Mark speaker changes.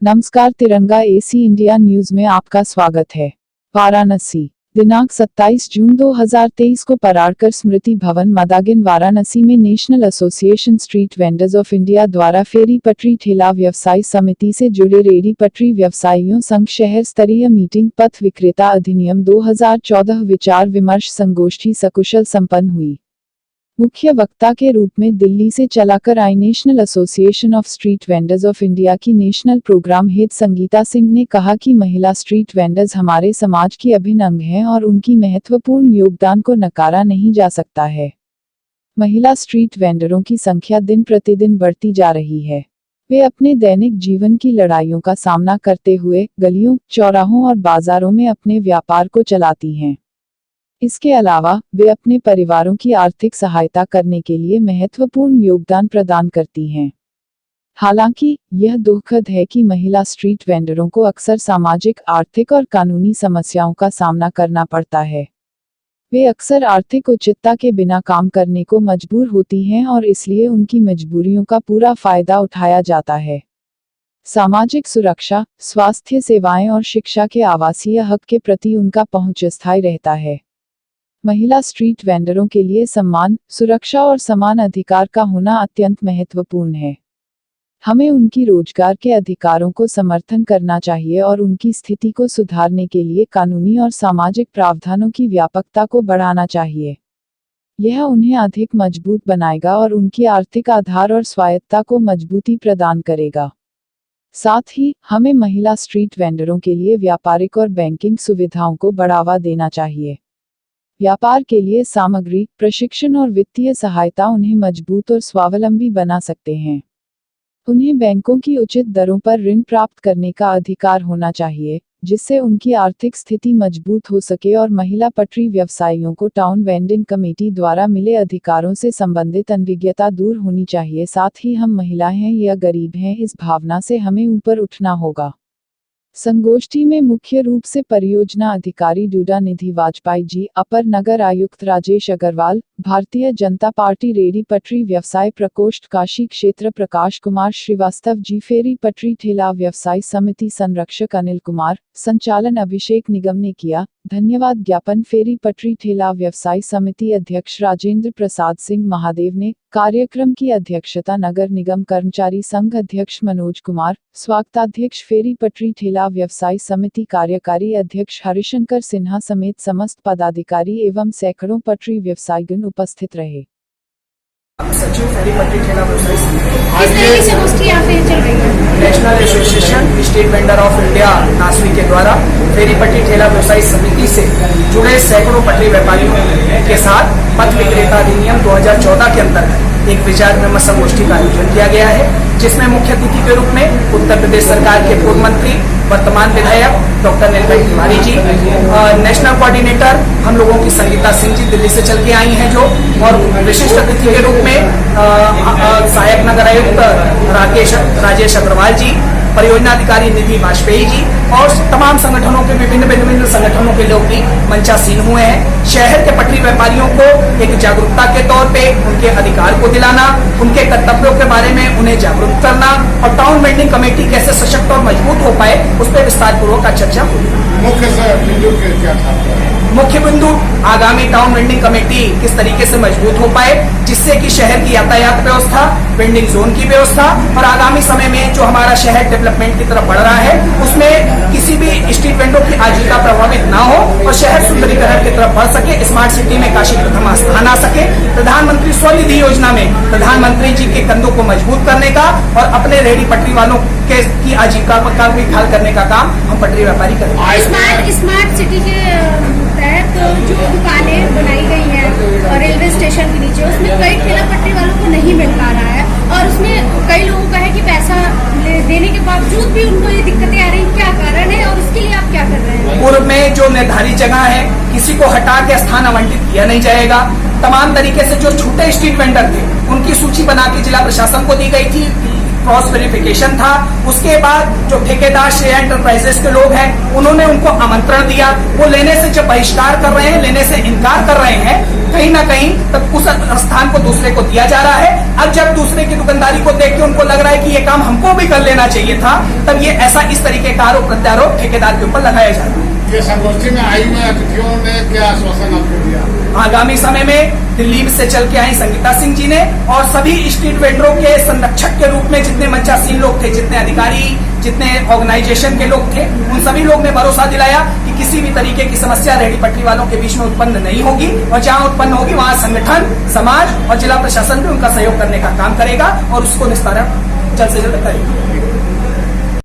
Speaker 1: नमस्कार, तिरंगा AC India news में आपका स्वागत है। वाराणसी, दिनांक 27 जून 2023 को पराड़कर स्मृति भवन मदागिन वाराणसी में national association street vendors of India द्वारा फेरी पटरी ठेला व्यवसाय समिति से जुड़े रेडी पटरी व्यवसायियों संघ शहर स्तरीय मीटिंग पथ विक्रेता अधिनियम 2014 विचार विमर्श संगोष्ठी सकुशल संपन्न हुई। मुख्य वक्ता के रूप में दिल्ली से चलाकर आई national association of street vendors of India की national program head Sangeeta Singh ने कहा कि महिला स्ट्रीट वेंडर्स हमारे समाज की अभिन्न अंग हैं और उनकी महत्वपूर्ण योगदान को नकारा नहीं जा सकता है। महिला स्ट्रीट वेंडरों की संख्या दिन प्रतिदिन बढ़ती जा रही है। वे अपने दैनिक जीवन की लड़ाइयों का सामना करते हुए गलियों, चौराहों और बाजारों में अपने व्यापार को चलाती हैं। इसके अलावा वे अपने परिवारों की आर्थिक सहायता करने के लिए महत्वपूर्ण योगदान प्रदान करती हैं। हालांकि यह दुखद है कि महिला स्ट्रीट वेंडरों को अक्सर सामाजिक, आर्थिक और कानूनी समस्याओं का सामना करना पड़ता है। वे अक्सर आर्थिक उचितता के बिना काम करने को मजबूर होती हैं और इसलिए उनकी मजबूरियों का पूरा फायदा उठाया जाता है। सामाजिक सुरक्षा, स्वास्थ्य सेवाएं और शिक्षा के आवासीय हक के प्रति उनका पहुंच स्थायी रहता है। महिला स्ट्रीट वेंडरों के लिए सम्मान, सुरक्षा और समान अधिकार का होना अत्यंत महत्वपूर्ण है। हमें उनकी रोजगार के अधिकारों को समर्थन करना चाहिए और उनकी स्थिति को सुधारने के लिए कानूनी और सामाजिक प्रावधानों की व्यापकता को बढ़ाना चाहिए। यह उन्हें अधिक मजबूत बनाएगा और उनकी आर्थिक आधार और स्वायत्तता को मजबूती प्रदान करेगा। साथ ही हमें महिला स्ट्रीट वेंडरों के लिए व्यापारिक और बैंकिंग सुविधाओं को बढ़ावा देना चाहिए। व्यापार के लिए सामग्री, प्रशिक्षण और वित्तीय सहायता उन्हें मजबूत और स्वावलंबी बना सकते हैं। उन्हें बैंकों की उचित दरों पर ऋण प्राप्त करने का अधिकार होना चाहिए, जिससे उनकी आर्थिक स्थिति मजबूत हो सके और महिला पटरी व्यवसायियों को टाउन वेंडिंग कमेटी द्वारा मिले अधिकारों से संबंधित अनभिज्ञता दूर होनी चाहिए। साथ ही हम महिला हैं या गरीब हैं, इस भावना से हमें ऊपर उठना होगा। संगोष्ठी में मुख्य रूप से परियोजना अधिकारी डूडा निधि वाजपेयी जी, अपर नगर आयुक्त राजेश अग्रवाल, भारतीय जनता पार्टी रेडी पटरी व्यवसाय प्रकोष्ठ काशी क्षेत्र प्रकाश कुमार श्रीवास्तव जी, फेरी पटरी ठेला व्यवसाय समिति संरक्षक अनिल कुमार, संचालन अभिषेक निगम ने किया। धन्यवाद ज्ञापन फेरी पटरी ठेला व्यवसाय समिति अध्यक्ष राजेंद्र प्रसाद सिंह महादेव ने। कार्यक्रम की अध्यक्षता नगर निगम कर्मचारी संघ अध्यक्ष मनोज कुमार, स्वागताध्यक्ष फेरी पटरी ठेला व्यवसाय समिति कार्यकारी अध्यक्ष हरिशंकर सिन्हा समेत समस्त पदाधिकारी एवं सैकड़ों पटरी व्यवसायीगण उपस्थित रहे।
Speaker 2: सचिव फेरी पटरी ठेला व्यवसाय
Speaker 3: समिति
Speaker 2: national association street vendor of India NASVI के द्वारा फेरी पटरी ठेला व्यवसाय समिति से जुड़े सैकड़ों पटरी व्यापारियों के साथ पथ विक्रेता अधिनियम 2014 के अंतर्गत एक विचार विमर्श संगोष्ठी का आयोजन किया गया है, जिसमें मुख्य अतिथि के रूप में उत्तर प्रदेश सरकार के पूर्व मंत्री वर्तमान विधायक doctor Neelkanth Tiwari ji, national coordinator हम लोगों की संगीता सिंह जी दिल्ली से चल के आई हैं जो, और विशिष्ट अतिथि के रूप में सहायक नगर आयुक्त राजेश अग्रवाल जी, परियोजना अधिकारी निधि वाजपेयी जी और तमाम संगठनों के विभिन्न संगठनों के लोग भी मंचासीन हुए हैं। शहर के पटरी व्यापारियों को एक जागरूकता के तौर पे उनके अधिकार को दिलाना, उनके कर्तव्यों के बारे में उन्हें जागरूक करना और टाउन वेंडिंग कमेटी कैसे सशक्त और मजबूत हो पाए उस पर विस्तार पूर्वक चर्चा हुई। मुख्य बिंदु आगामी टाउन वेंडिंग कमेटी किस तरीके से मजबूत हो पाए, जिससे कि शहर की यातायात व्यवस्था, वेंडिंग जोन की व्यवस्था और आगामी समय में जो हमारा शहर डेवलपमेंट की तरफ बढ़ रहा है उसमें किसी भी स्ट्रीट वेंडर की आजीविका प्रभावित ना हो और शहर सुंदरीकरण की तरफ बढ़ सके, स्मार्ट सिटी में काशी प्रथम स्थान आ सके। प्रधानमंत्री स्वनिधि योजना में प्रधानमंत्री जी के कंधों को मजबूत करने का और अपने रेडी पटरी वालों की आजीविका का भी ख्याल करने का काम हम पटरी व्यापारी करेंगे।
Speaker 3: स्मार्ट सिटी के तहत जो दुकानें बनाई गई हैं और रेलवे स्टेशन के नीचे, उसमें कई ठेला पटरी वालों को नहीं मिल पा रहा है और उसमें कई लोगों का है कि पैसा देने के बावजूद भी उनको ये दिक्कतें आ रही, क्या कारण है और उसके लिए आप क्या कर रहे हैं?
Speaker 2: पूर्व में जो निर्धारित जगह है किसी को हटा के स्थान आवंटित किया नहीं जाएगा। तमाम तरीके से जो छोटे स्ट्रीट वेंडर थे उनकी सूची बना के जिला प्रशासन को दी गई थी। क्रॉस वेरिफिकेशन था। उसके बाद जो ठेकेदार श्रेया एंटरप्राइजेस के लोग हैं उन्होंने उनको आमंत्रण दिया, वो लेने से जब बहिष्कार कर रहे हैं, लेने से इनकार कर रहे हैं, कहीं ना कहीं तब उस स्थान को दूसरे को दिया जा रहा है। अब जब दूसरे की दुकानदारी को देख के उनको लग रहा है कि ये काम हमको भी कर लेना चाहिए था, तब ये ऐसा इस तरीके का आरोप प्रत्यारोप ठेकेदार के ऊपर लगाया जा रहा है।
Speaker 4: ये संगोष्ठी में आई हुए अतिथियों ने क्या आश्वासन आपको दिया?
Speaker 2: आगामी समय में दिल्ली से चल के आई संगीता सिंह जी ने और सभी स्ट्रीट वेंडरों के संरक्षक के रूप में जितने मंचासीन लोग थे, जितने अधिकारी, जितने ऑर्गेनाइजेशन के लोग थे, उन सभी लोग ने भरोसा दिलाया कि किसी भी तरीके की समस्या रेहड़ी पटरी वालों के बीच में उत्पन्न नहीं होगी और जहां उत्पन्न होगी वहां संगठन, समाज और जिला प्रशासन भी उनका सहयोग करने का काम करेगा और उसको निस्तारण जल्द से जल्द करेगा।